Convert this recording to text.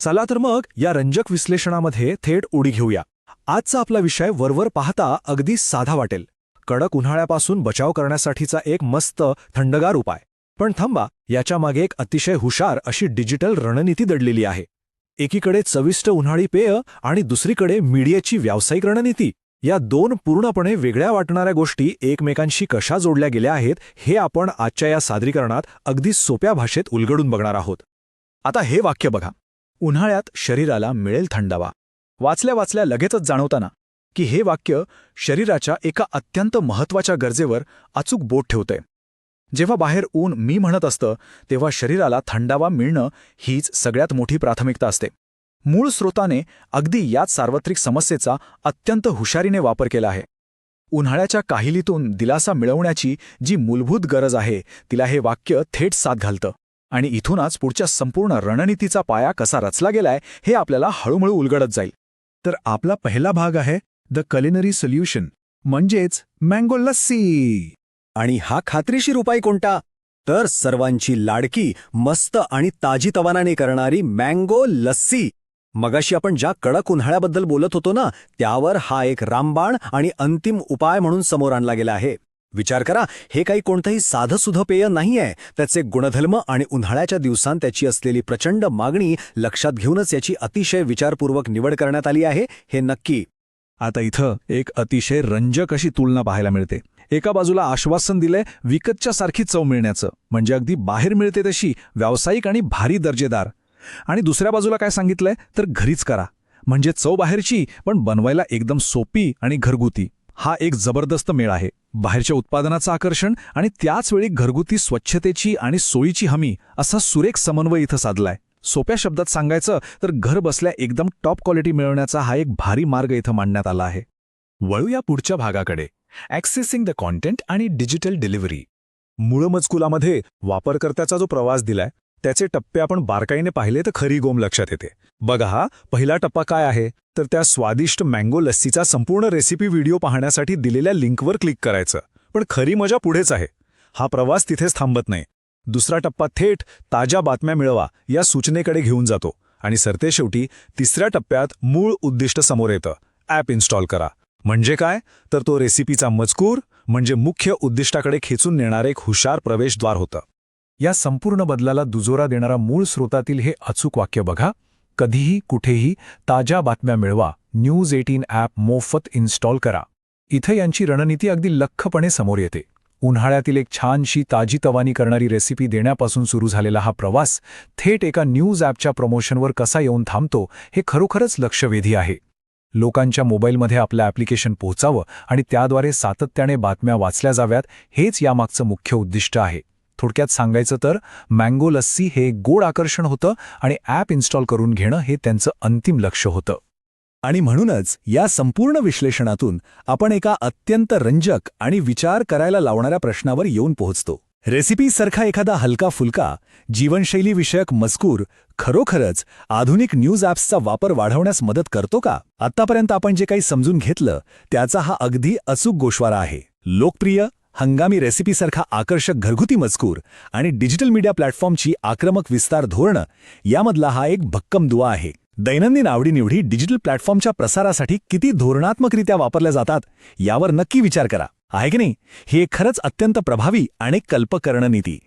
चला तर मग या रंजक विश्लेषणामध्ये थेट उडी घेऊया. आजचा आपला विषय वरवर पाहता अगदी साधा वाटेल. कडक उन्हाळ्यापासून बचाव करण्यासाठीचा एक मस्त थंडगार उपाय. पण थांबा, याच्या मागे एक अतिशय हुशार अशी डिजिटल रणनीती दडलेली आहे. एकीकडे चविष्ट उन्हाळी पेय आणि दुसरीकडे मीडियाची व्यावसायिक रणनीती. या दोन पूर्णपणे वेगळ्या वाटणाऱ्या गोष्टी एकमेकांशी कशा जोडल्या गेल्या आहेत हे आपण आजच्या या सादरीकरणात अगदी सोप्या भाषेत उलगडून बघणार आहोत. आता हे वाक्य बघा. उन्हाळ्यात शरीराला मिळेल थंडावा. वाचल्या वाचल्या लगेचच जाणवताना की हे वाक्य शरीराच्या एका अत्यंत महत्त्वाच्या गरजेवर अचूक बोट ठेवतंय. जेव्हा बाहेर ऊन मी म्हणत असतं तेव्हा शरीराला थंडावा मिळणं हीच सगळ्यात मोठी प्राथमिकता असते. मूळ स्रोताने अगदी याच सार्वत्रिक समस्येचा अत्यंत हुशारीने वापर केला आहे. उन्हाळ्याच्या काहिलीतून दिलासा मिळवण्याची जी मूलभूत गरज आहे तिला हे वाक्य थेट साथ घालतं. आणि इथूनच पुढच्या संपूर्ण रणनीतीचा पाया कसा रचला गेलाय हे आपल्याला हळूहळू उलगडत जाईल. तर आपला पहिला भाग आहे द कलिनरी सोल्युशन, म्हणजेच मँगो लस्सी. आणि हा खात्रीशीर उपाय कोणता? तर सर्वांची लाडकी, मस्त आणि ताजीतवानाने करणारी मँगो लस्सी. मगाशी आपण ज्या कडक उन्हाळ्याबद्दल बोलत होतो ना, त्यावर हा एक रामबाण आणि अंतिम उपाय म्हणून समोर आणला गेला आहे. विचार करा, हे काही कोणतंही साधंसुधं पेय नाहीये. त्याचे गुणधर्म आणि उन्हाळ्याच्या दिवसांत त्याची असलेली प्रचंड मागणी लक्षात घेऊनच याची अतिशय विचारपूर्वक निवड करण्यात आली आहे, हे नक्की. आता इथं एक अतिशय रंजक अशी तुलना पाहायला मिळते. एका बाजूला आश्वासन दिलंय विकतच्या सारखी चव मिळण्याचं, म्हणजे अगदी बाहेर मिळते तशी व्यावसायिक आणि भारी दर्जेदार. आणि दुसऱ्या बाजूला काय सांगितलंय तर घरीच करा, म्हणजे चव बाहेरची पण बनवायला एकदम सोपी आणि घरगुती. हा एक जबरदस्त मेळ आहे. बाहेरच्या उत्पादनाचं आकर्षण आणि त्याचवेळी घरगुती स्वच्छतेची आणि सोयीची हमी असा सुरेख समन्वय इथं साधलाय. सोप्या शब्दात सांगायचं तर घर बसल्या एकदम टॉप क्वालिटी मिळवण्याचा हा एक भारी मार्ग इथं मांडण्यात आला आहे. वळूया पुढच्या भागाकडे, ॲक्सेसिंग द कॉन्टेंट आणि डिजिटल डिलिव्हरी. मूळ मजकुलामध्ये वापरकर्त्याचा जो प्रवास दिलाय त्याचे टप्पे आपण बारकाईने पाहिले तर खरी गोम लक्षात येते. बघा, हा पहिला टप्पा काय आहे तर त्या स्वादिष्ट मँगो लस्सीचा संपूर्ण रेसिपी व्हिडिओ पाहण्यासाठी दिलेल्या लिंकवर क्लिक करायचं. पण खरी मजा पुढेच आहे. हा प्रवास तिथेच थांबत नाही. दुसरा टप्पा थेट ताज्या बातम्या मिळवा या सूचनेकडे घेऊन जातो. आणि सरतेशेवटी तिसऱ्या टप्प्यात मूळ उद्दिष्ट समोर येतं, ॲप इन्स्टॉल करा. म्हणजे काय तर तो रेसिपीचा मजकूर म्हणजे मुख्य उद्दिष्टाकडे खेचून नेणारं एक हुशार प्रवेशद्वार होतं. या संपूर्ण बदलाला दुजोरा देणारा मूळ स्रोतातील हे अचूक वाक्य बघा. कधीही कुठेही ताज्या बातम्या मिळवा, न्यूज 18 ॲप मोफत इन्स्टॉल करा. इथे यांची रणनीती अगदी लख्खपणे समोर येते. उन्हाळ्यातील एक छानशी ताजीतवानी करणारी रेसिपी देण्यापासून सुरू झालेला हा प्रवास थेट एका न्यूज ॲपच्या प्रमोशनवर कसा येऊन थांबतो हे खरोखरच लक्षवेधी आहे. लोकांच्या मोबाईलमध्ये आपलं ॲप्लिकेशन पोहोचावं आणि त्याद्वारे सातत्याने बातम्या वाचल्या जाव्यात, हेच यामागचं मुख्य उद्दिष्ट आहे. थोडक्यात सांगायचं तर मँगो लस्सी हे एक गोड आकर्षण होतं आणि ॲप इन्स्टॉल करून घेणं हे त्यांचं अंतिम लक्ष्य होतं. आणि म्हणूनच या संपूर्ण विश्लेषणातून आपण एका अत्यंत रंजक आणि विचार करायला लावणाऱ्या प्रश्नावर येऊन पोहोचतो. रेसिपीसारखा एखादा हलका फुलका जीवनशैलीविषयक मजकूर खरोखरच आधुनिक न्यूज ॲप्सचा वापर वाढवण्यास मदत करतो का? आत्तापर्यंत आपण जे काही समजून घेतलं त्याचा हा अगदी अचूक गोषवारा आहे. लोकप्रिय हंगामी रेसिपीसारखा आकर्षक घरगुती मजकूर आणि डिजिटल मीडिया प्लॅटफॉर्मची आक्रमक विस्तार धोरणं यामधला हा एक भक्कम दुवा आहे. दैनंदिन आवडीनिवडी डिजिटल प्लॅटफॉर्मच्या प्रसारासाठी किती धोरणात्मकरित्या वापरल्या जातात यावर नक्की विचार करा, आहे की नाही? ही एक खरंच अत्यंत प्रभावी आणि कल्पक रणनीती.